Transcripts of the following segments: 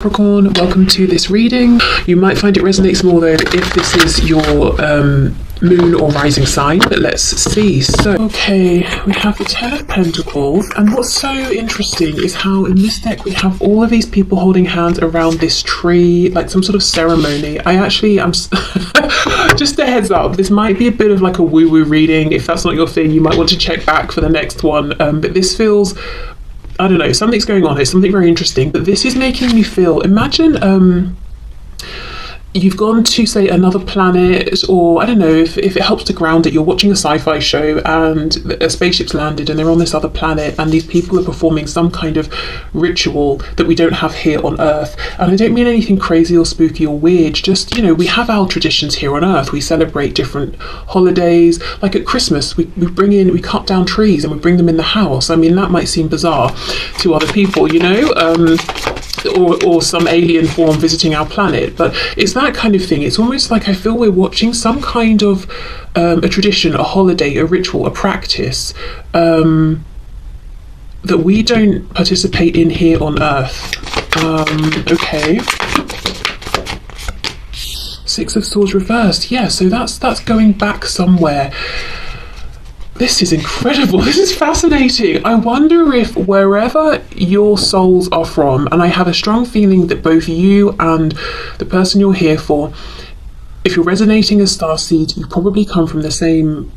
Capricorn, welcome to this reading. You might find it resonates more though if this is your moon or rising sign, but let's see. So, okay, we have the Ten of Pentacles, and what's so interesting is how in this deck we have all of these people holding hands around this tree, like some sort of ceremony. I'm just a heads up, this might be a bit of like a woo-woo reading. If that's not your thing, you might want to check back for the next one, but this feels, I don't know, something's going on here, something very interesting, but this is making me feel, imagine you've gone to, say, another planet, or I don't know, if it helps to ground it, you're watching a sci-fi show and a spaceship's landed and they're on this other planet and these people are performing some kind of ritual that we don't have here on Earth. And I don't mean anything crazy or spooky or weird, just, you know, we have our traditions here on Earth. We celebrate different holidays, like at Christmas, we cut down trees and we bring them in the house. I mean, that might seem bizarre to other people, you know, or some alien form visiting our planet, but it's that kind of thing. It's almost like I feel we're watching some kind of a tradition, a holiday, a ritual, a practice that we don't participate in here on Earth. Okay. Six of Swords reversed. Yeah, so that's going back somewhere. This is incredible. This is fascinating. I wonder if wherever your souls are from, and I have a strong feeling that both you and the person you're here for, if you're resonating as starseed, you probably come from the same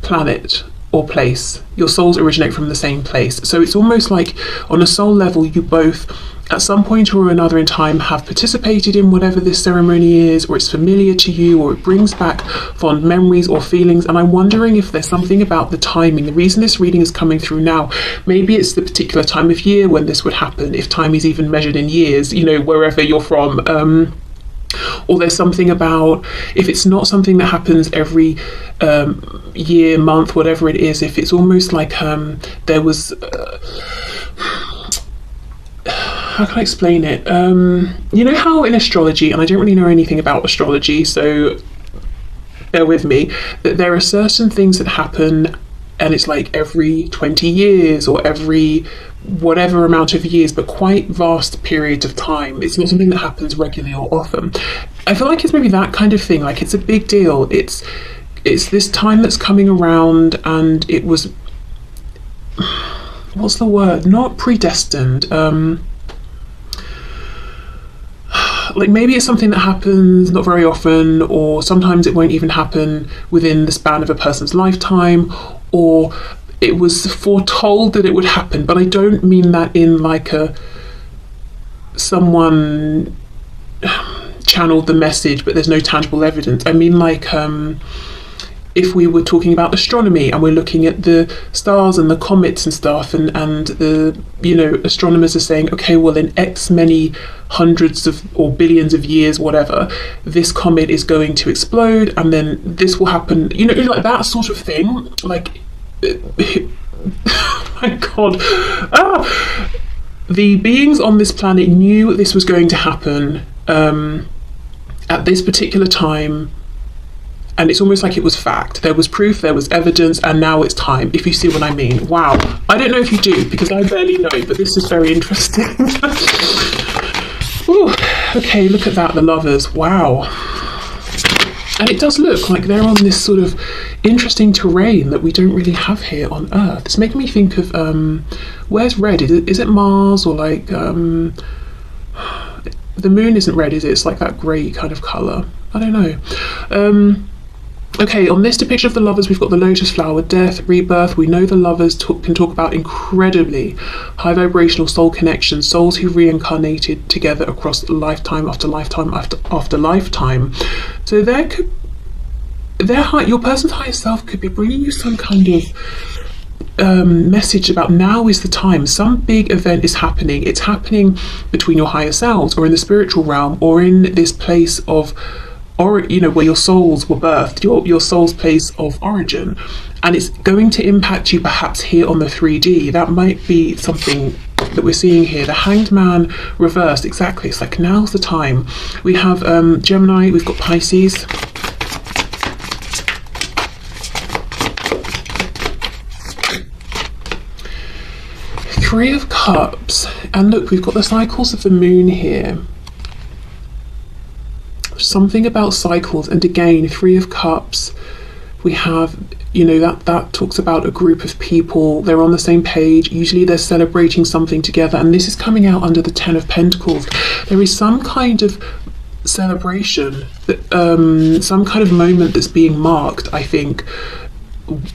planet or place. Your souls originate from the same place. So it's almost like on a soul level, you both at some point or another in time have participated in whatever this ceremony is, or it's familiar to you, or it brings back fond memories or feelings. And I'm wondering if there's something about the timing. The reason this reading is coming through now, maybe it's the particular time of year when this would happen, if time is even measured in years, you know, wherever you're from. Or there's something about, if it's not something that happens every year, month, whatever it is, if it's almost like there was how can I explain it? You know how in astrology, and I don't really know anything about astrology, so bear with me, that there are certain things that happen and it's like every 20 years or every whatever amount of years, but quite vast periods of time. It's not something that happens regularly or often. I feel like it's maybe that kind of thing, like it's a big deal. It's this time that's coming around, and it was, what's the word? Not predestined. Like maybe it's something that happens not very often, or sometimes it won't even happen within the span of a person's lifetime, or it was foretold that it would happen. But I don't mean that in like someone channeled the message but there's no tangible evidence. I mean like if we were talking about astronomy and we're looking at the stars and the comets and stuff, and the, you know, astronomers are saying, okay, well in X many hundreds of or billions of years, whatever, this comet is going to explode and then this will happen, you know, like that sort of thing. Like, my God. The beings on this planet knew this was going to happen at this particular time. And it's almost like it was fact. There was proof, there was evidence, and now it's time, if you see what I mean. Wow. I don't know if you do, because I barely know, but this is very interesting. Ooh, okay, look at that, the lovers. Wow. And it does look like they're on this sort of interesting terrain that we don't really have here on Earth. It's making me think of, where's red? Is it Mars, or like, the moon isn't red, is it? It's like that grey kind of colour. I don't know. Okay, on this depiction of the lovers, we've got the lotus flower, death, rebirth. We know the lovers can talk about incredibly high vibrational soul connections, souls who reincarnated together across lifetime after lifetime after lifetime. So your person's higher self could be bringing you some kind of message about now is the time. Some big event is happening. It's happening between your higher selves, or in the spiritual realm, or in this place of, or you know, where your souls were birthed, your soul's place of origin, and it's going to impact you perhaps here on the 3D. That might be something that we're seeing here. The Hanged Man reversed, exactly. It's like now's the time. We have Gemini, we've got Pisces. Three of Cups, and look, we've got the cycles of the moon here. Something about cycles, and again, Three of Cups, we have, you know, that talks about a group of people, they're on the same page, usually they're celebrating something together, and this is coming out under the Ten of Pentacles. There is some kind of celebration, some kind of moment that's being marked, I think,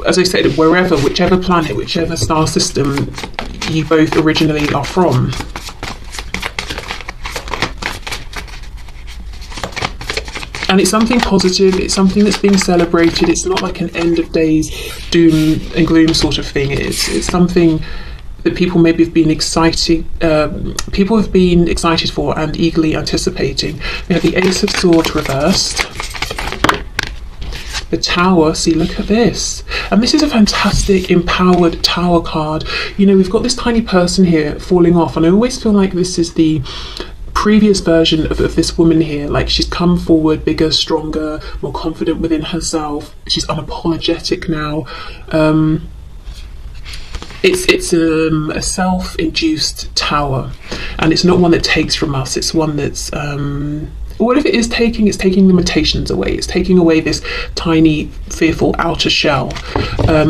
as I said, wherever, whichever planet, whichever star system you both originally are from. And it's something positive, it's something that's being celebrated, it's not like an end of days doom and gloom sort of thing. It's something that people maybe have been excited for and eagerly anticipating. We have the Ace of Swords reversed, the Tower. See, look at this, and this is a fantastic empowered Tower card. You know, we've got this tiny person here falling off, and I always feel like this is the previous version of this woman here. Like, she's come forward bigger, stronger, more confident within herself, she's unapologetic now. It's a self-induced tower, and it's not one that takes from us, it's one that's what if it is taking, it's taking limitations away, it's taking away this tiny fearful outer shell,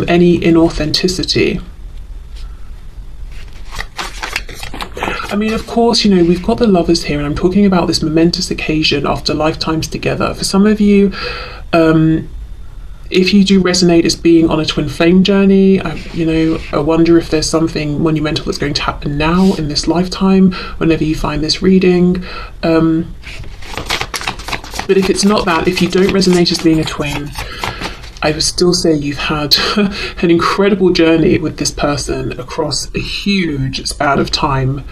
any inauthenticity. I mean, of course, you know, we've got the Lovers here, and I'm talking about this momentous occasion after lifetimes together. For some of you, if you do resonate as being on a twin flame journey, you know, I wonder if there's something monumental that's going to happen now in this lifetime, whenever you find this reading. But if it's not that, if you don't resonate as being a twin, I would still say you've had an incredible journey with this person across a huge span of time.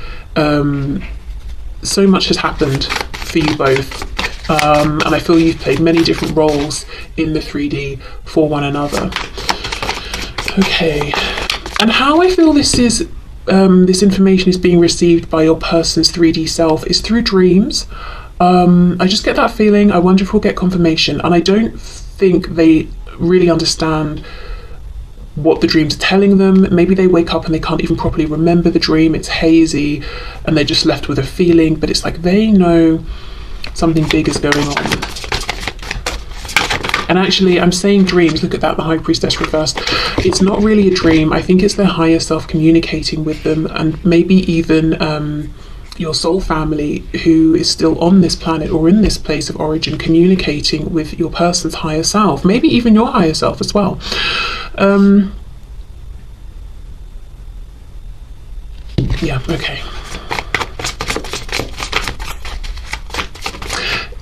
So much has happened for you both, and I feel you've played many different roles in the 3D for one another. Okay, and how I feel this information is being received by your person's 3D self is through dreams. I just get that feeling. I wonder if we'll get confirmation, and I don't think they really understand what the dreams are telling them. Maybe they wake up and they can't even properly remember the dream, it's hazy, and they're just left with a feeling, but it's like they know something big is going on. And actually, I'm saying dreams, look at that, the High Priestess reversed. It's not really a dream, I think it's their higher self communicating with them, and maybe even your soul family who is still on this planet or in this place of origin, communicating with your person's higher self, maybe even your higher self as well. Yeah, okay.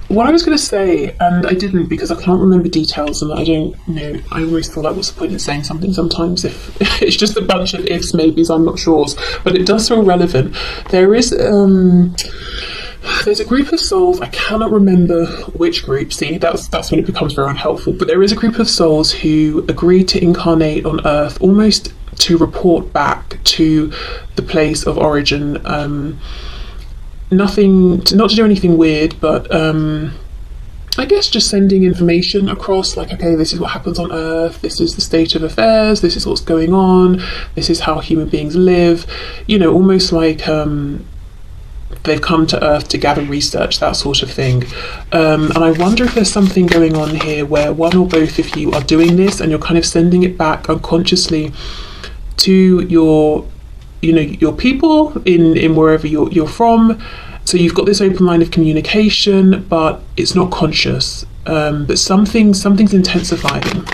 What I was going to say, and I didn't because I can't remember details, and I don't know, I always feel like what's the point in saying something sometimes if it's just a bunch of ifs, maybes, I'm not sure, but it does feel relevant. There's a group of souls, I cannot remember which group, see, that's when it becomes very unhelpful, but there is a group of souls who agreed to incarnate on Earth almost to report back to the place of origin. Not to do anything weird, but I guess just sending information across, like, okay, this is what happens on Earth, this is the state of affairs, this is what's going on, this is how human beings live, you know, almost like they've come to Earth to gather research, that sort of thing. And I wonder if there's something going on here where one or both of you are doing this and you're kind of sending it back unconsciously to your, you know, your people in wherever you're from. So you've got this open line of communication, but it's not conscious. But something's intensifying.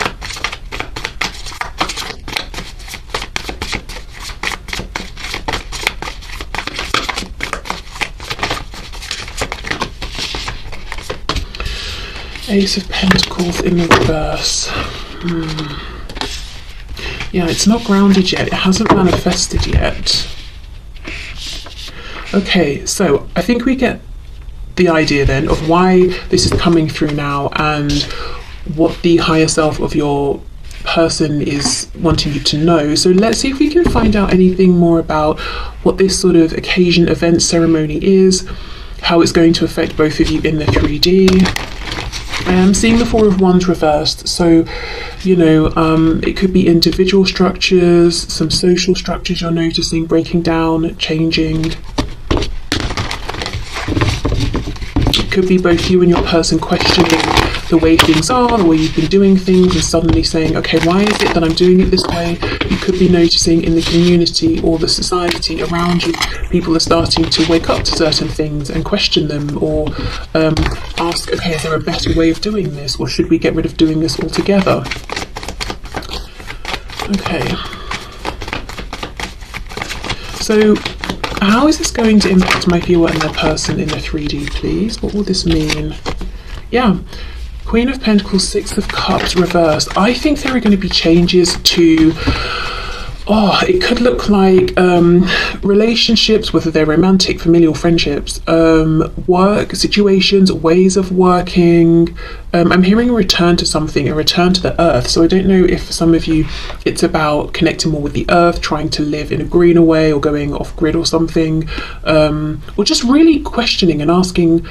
Ace of Pentacles in the reverse. Yeah, it's not grounded yet. It hasn't manifested yet. Okay, so I think we get the idea then of why this is coming through now and what the higher self of your person is wanting you to know. So let's see if we can find out anything more about what this sort of occasion, event, ceremony is, how it's going to affect both of you in the 3D. I am seeing the Four of Wands reversed, so, you know, it could be individual structures, some social structures you're noticing breaking down, changing. It could be both you and your person questioning the way things are, the way you've been doing things, and suddenly saying, okay, why is it that I'm doing it this way? You could be noticing in the community or the society around you, people are starting to wake up to certain things and question them, or ask, okay, is there a better way of doing this, or should we get rid of doing this altogether? Okay. So, how is this going to impact my viewer and their person in the 3D, please? What will this mean? Yeah. Queen of Pentacles, Six of Cups reversed. I think there are going to be changes to, it could look like relationships, whether they're romantic, familial, friendships, work situations, ways of working. I'm hearing a return to something, a return to the earth. So I don't know if for some of you it's about connecting more with the earth, trying to live in a greener way, or going off grid or something, or just really questioning and asking.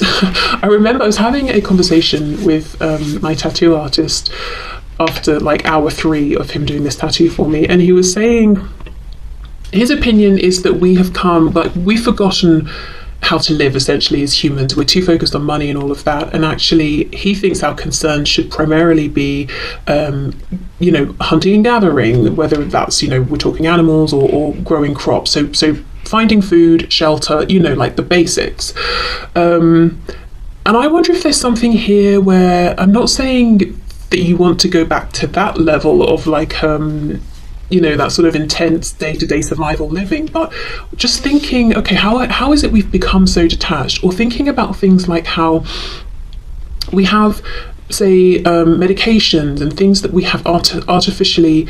I remember I was having a conversation with my tattoo artist after like hour 3 of him doing this tattoo for me, and he was saying his opinion is that we've forgotten how to live essentially as humans. We're too focused on money and all of that, and actually he thinks our concern should primarily be you know, hunting and gathering, whether that's, you know, we're talking animals or growing crops, so finding food, shelter, you know, like the basics. And I wonder if there's something here where, I'm not saying that you want to go back to that level of like you know, that sort of intense day-to-day survival living, but just thinking, okay, how is it we've become so detached? Or thinking about things like how we have, say, medications and things that we have artificially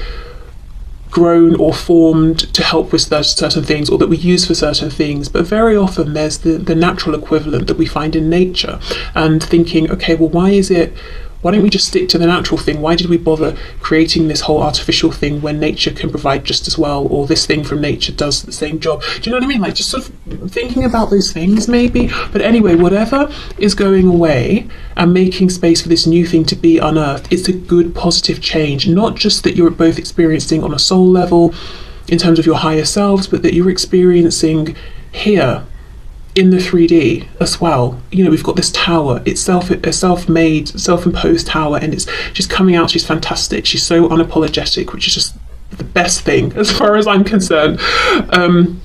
grown or formed to help with certain things, or that we use for certain things, but very often there's the natural equivalent that we find in nature, and thinking, okay, well, why don't we just stick to the natural thing? Why did we bother creating this whole artificial thing when nature can provide just as well, or this thing from nature does the same job? Do you know what I mean? Like, just sort of thinking about those things maybe. But anyway, whatever is going away and making space for this new thing to be unearthed, it's a good positive change. Not just that you're both experiencing on a soul level in terms of your higher selves, but that you're experiencing here in the 3D as well. You know, we've got this tower, it's a self-made, self-imposed tower, and she's coming out, she's fantastic, she's so unapologetic, which is just the best thing as far as I'm concerned. And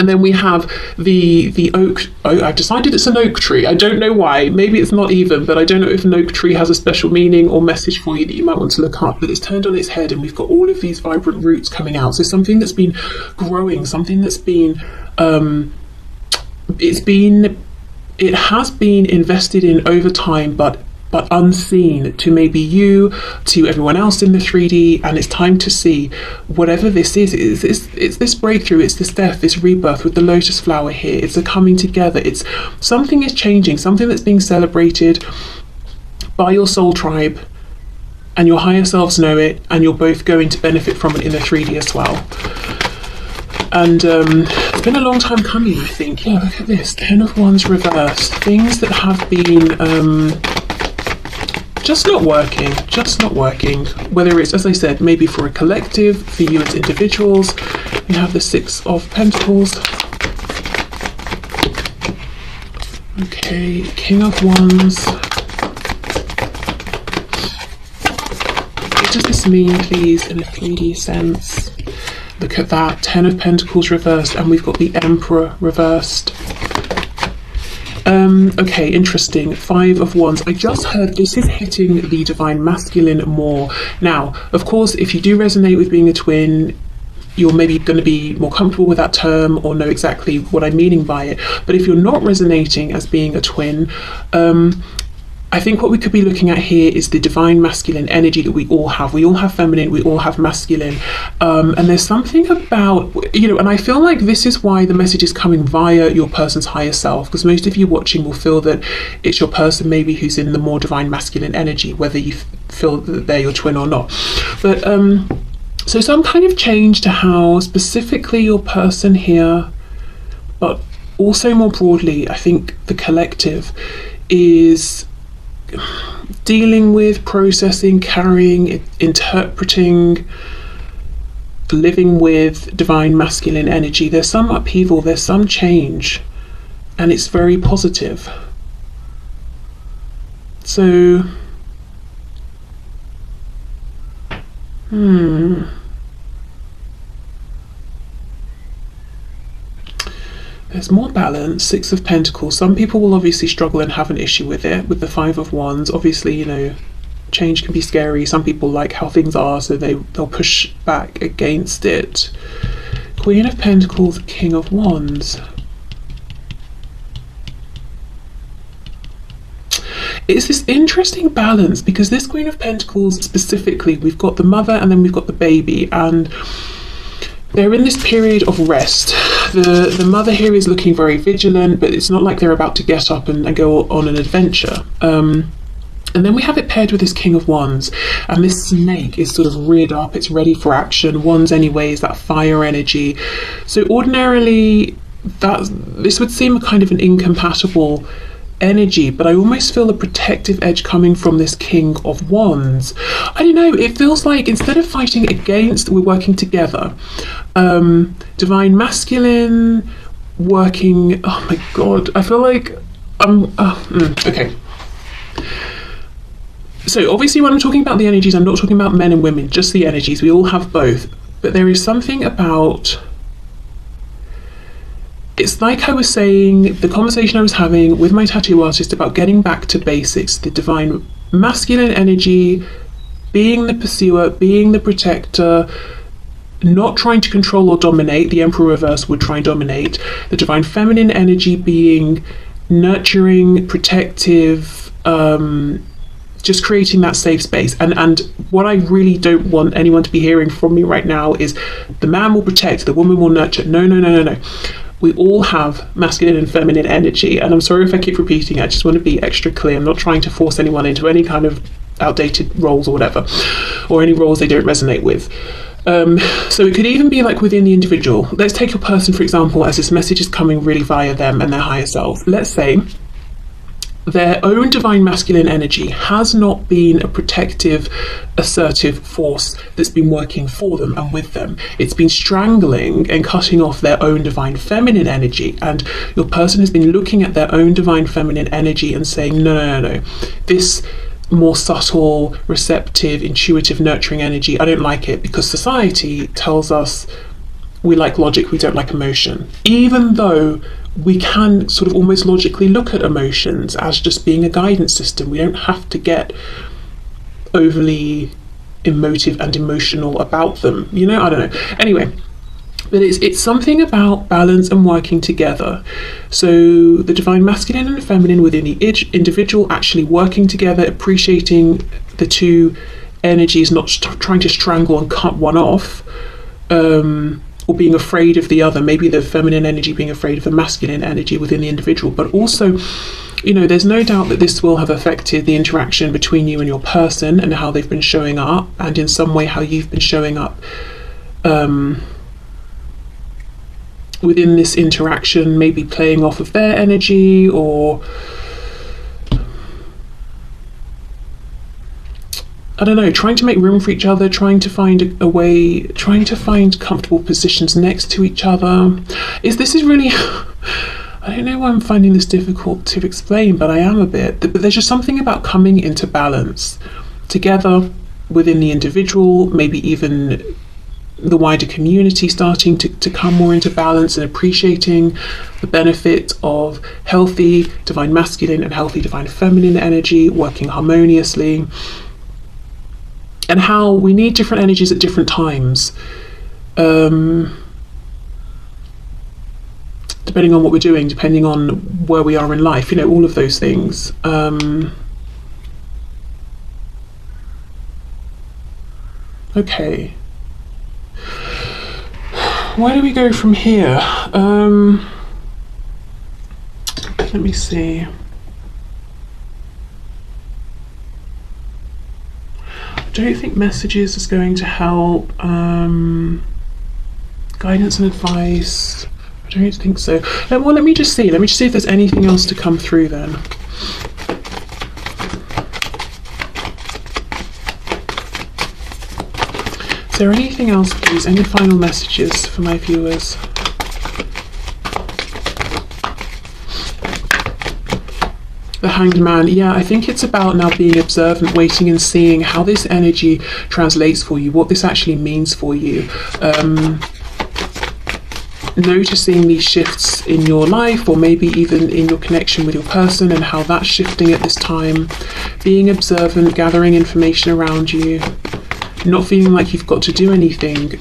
then we have the oak. I've decided it's an oak tree. I don't know why. Maybe it's not even, but I don't know if an oak tree has a special meaning or message for you that you might want to look up. But it's turned on its head, and we've got all of these vibrant roots coming out. So something that's been growing, something that's been it has been invested in over time, but unseen to maybe you, to everyone else in the 3D, and it's time to see whatever this is. It's this breakthrough, it's this death, this rebirth with the lotus flower here. It's a coming together. It's something is changing, something that's being celebrated by your soul tribe, and your higher selves know it, and you're both going to benefit from it in the 3D as well. And it's been a long time coming, I think. Yeah, look at this, 10 of Wands reversed. Things that have been just not working. Whether it's, as I said, maybe for a collective, for you as individuals. We have the 6 of Pentacles. Okay, King of Wands. What does this mean, please, in a 3D sense? Look at that, 10 of Pentacles reversed, and we've got the Emperor reversed. Okay, interesting. 5 of Wands. I just heard this is hitting the Divine Masculine more. Now, of course, if you do resonate with being a twin, you're maybe going to be more comfortable with that term or know exactly what I'm meaning by it. But if you're not resonating as being a twin, I think what we could be looking at here is the divine masculine energy that we all have. We all have feminine, we all have masculine. And there's something about, you know, and I feel like this is why the message is coming via your person's higher self, because most of you watching will feel that it's your person maybe who's in the more divine masculine energy, whether you feel that they're your twin or not. But so some kind of change to how specifically your person here, but also more broadly, I think the collective, is dealing with, processing, carrying, interpreting, living with divine masculine energy. There's some upheaval, there's some change, and it's very positive. So, there's more balance. Six of Pentacles. Some people will obviously struggle and have an issue with it. With the Five of Wands, obviously, you know, change can be scary. Some people like how things are, so they'll push back against it. Queen of Pentacles, King of Wands. It's this interesting balance, because this Queen of Pentacles specifically, we've got the mother and then we've got the baby, and they're in this period of rest. The mother here is looking very vigilant, but it's not like they're about to get up and go on an adventure. And then we have it paired with this King of Wands, and this snake is sort of reared up, it's ready for action. Wands anyway is that fire energy. So ordinarily, this would seem a kind of an incompatible energy, but I almost feel a protective edge coming from this King of Wands. I don't know, it feels like instead of fighting against, we're working together. Divine masculine working, oh my god, I feel like okay. So obviously when I'm talking about the energies, I'm not talking about men and women, just the energies. We all have both, but there is something about, it's like I was saying, the conversation I was having with my tattoo artist about getting back to basics, the divine masculine energy, being the pursuer, being the protector, not trying to control or dominate. The Emperor reverse would try and dominate. The divine feminine energy being nurturing, protective, just creating that safe space. And what I really don't want anyone to be hearing from me right now is the man will protect, the woman will nurture. No. We all have masculine and feminine energy, and I'm sorry if I keep repeating it. I just want to be extra clear. I'm not trying to force anyone into any kind of outdated roles or whatever, or any roles they don't resonate with. So it could even be like within the individual. Let's take a person, for example, as this message is coming really via them and their higher self. Let's say their own divine masculine energy has not been a protective, assertive force that's been working for them and with them. It's been strangling and cutting off their own divine feminine energy, and your person has been looking at their own divine feminine energy and saying, no. This more subtle, receptive, intuitive, nurturing energy, I don't like it, because society tells us we like logic, we don't like emotion. Even though we can sort of almost logically look at emotions as just being a guidance system. We don't have to get overly emotive and emotional about them. You know, I don't know. Anyway, but it's something about balance and working together. So the divine masculine and feminine within the individual actually working together, appreciating the two energies, not trying to strangle and cut one off, or being afraid of the other. Maybe the feminine energy being afraid of the masculine energy within the individual. But also, you know, there's no doubt that this will have affected the interaction between you and your person and how they've been showing up, and in some way how you've been showing up within this interaction, maybe playing off of their energy, or I don't know, trying to make room for each other, trying to find a way, trying to find comfortable positions next to each other. This is really, I don't know why I'm finding this difficult to explain, but I am a bit. But there's just something about coming into balance together within the individual, maybe even the wider community starting to come more into balance and appreciating the benefit of healthy divine masculine and healthy divine feminine energy working harmoniously, and how we need different energies at different times, depending on what we're doing, depending on where we are in life, you know, all of those things. Okay. Where do we go from here? Let me see. I don't think messages is going to help. Guidance and advice, I don't think so. Well, let me just see if there's anything else to come through then. Is there anything else, please? Any final messages for my viewers? The Hanged Man. Yeah, I think it's about now being observant, waiting and seeing how this energy translates for you, what this actually means for you. Noticing these shifts in your life, or maybe even in your connection with your person, and how that's shifting at this time. Being observant, gathering information around you, not feeling like you've got to do anything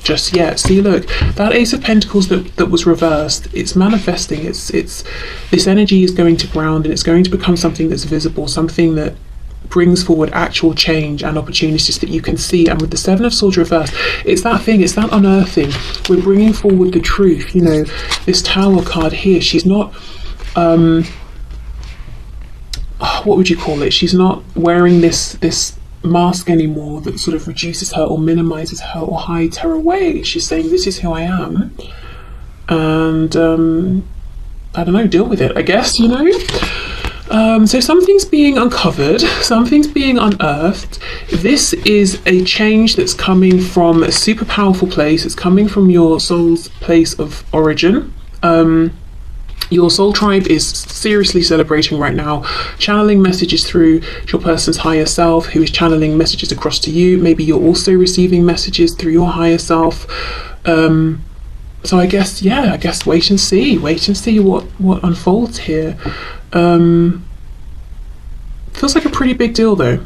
just yet. See, look, that Ace of Pentacles that was reversed, it's manifesting. It's this energy is going to ground, and it's going to become something that's visible, something that brings forward actual change and opportunities that you can see. And with the Seven of Swords reversed, it's that thing, it's that unearthing. We're bringing forward the truth. You know, this Tower card here, she's not what would you call it, she's not wearing this mask anymore that sort of reduces her or minimizes her or hides her away. She's saying, this is who I am, and I don't know, deal with it, I guess, you know. So something's being uncovered, something's being unearthed. This is a change that's coming from a super powerful place. It's coming from your soul's place of origin. Your soul tribe is seriously celebrating right now, channeling messages through your person's higher self, who is channeling messages across to you. Maybe you're also receiving messages through your higher self. So I guess, yeah, I guess wait and see what unfolds here. Feels like a pretty big deal though.